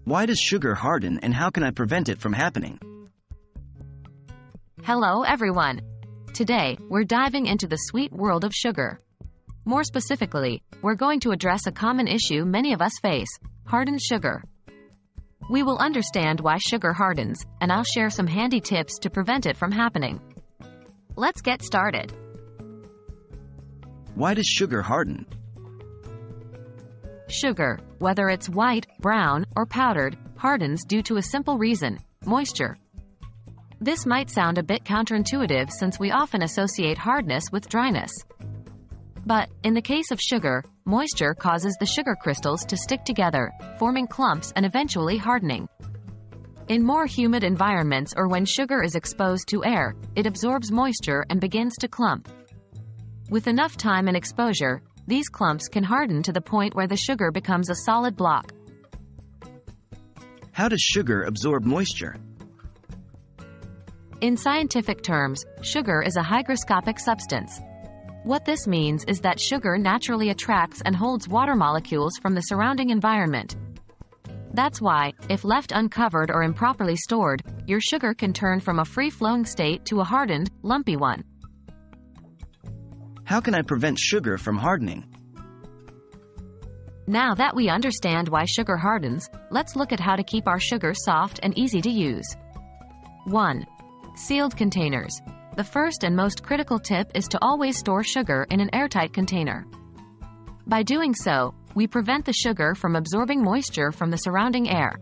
Why does sugar harden and how can I prevent it from happening? Hello everyone! Today, we're diving into the sweet world of sugar. More specifically, we're going to address a common issue many of us face: hardened sugar. We will understand why sugar hardens, and I'll share some handy tips to prevent it from happening. Let's get started. Why does sugar harden? Sugar, whether it's white, brown, or powdered, hardens due to a simple reason: moisture. This might sound a bit counterintuitive since we often associate hardness with dryness. But, in the case of sugar, moisture causes the sugar crystals to stick together, forming clumps and eventually hardening. In more humid environments or when sugar is exposed to air, it absorbs moisture and begins to clump. With enough time and exposure, these clumps can harden to the point where the sugar becomes a solid block. How does sugar absorb moisture? In scientific terms, sugar is a hygroscopic substance. What this means is that sugar naturally attracts and holds water molecules from the surrounding environment. That's why, if left uncovered or improperly stored, your sugar can turn from a free-flowing state to a hardened, lumpy one. How can I prevent sugar from hardening? Now that we understand why sugar hardens, let's look at how to keep our sugar soft and easy to use. 1. Sealed containers. The first and most critical tip is to always store sugar in an airtight container. By doing so, we prevent the sugar from absorbing moisture from the surrounding air.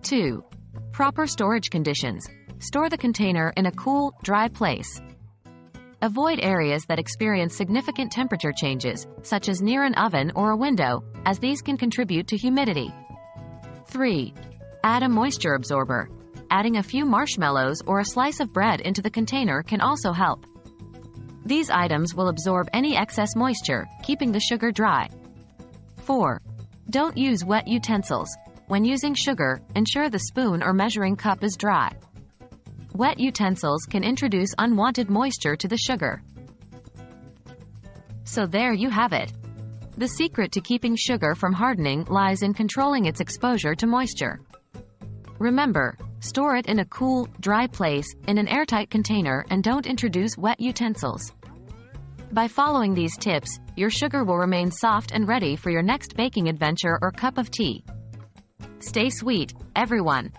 2. Proper storage conditions. Store the container in a cool, dry place. Avoid areas that experience significant temperature changes, such as near an oven or a window, as these can contribute to humidity. 3. Add a moisture absorber. Adding a few marshmallows or a slice of bread into the container can also help. These items will absorb any excess moisture, keeping the sugar dry. 4. Don't use wet utensils. When using sugar, ensure the spoon or measuring cup is dry. Wet utensils can introduce unwanted moisture to the sugar. So there you have it. The secret to keeping sugar from hardening lies in controlling its exposure to moisture. Remember, store it in a cool, dry place, in an airtight container, and don't introduce wet utensils. By following these tips, your sugar will remain soft and ready for your next baking adventure or cup of tea. Stay sweet, everyone!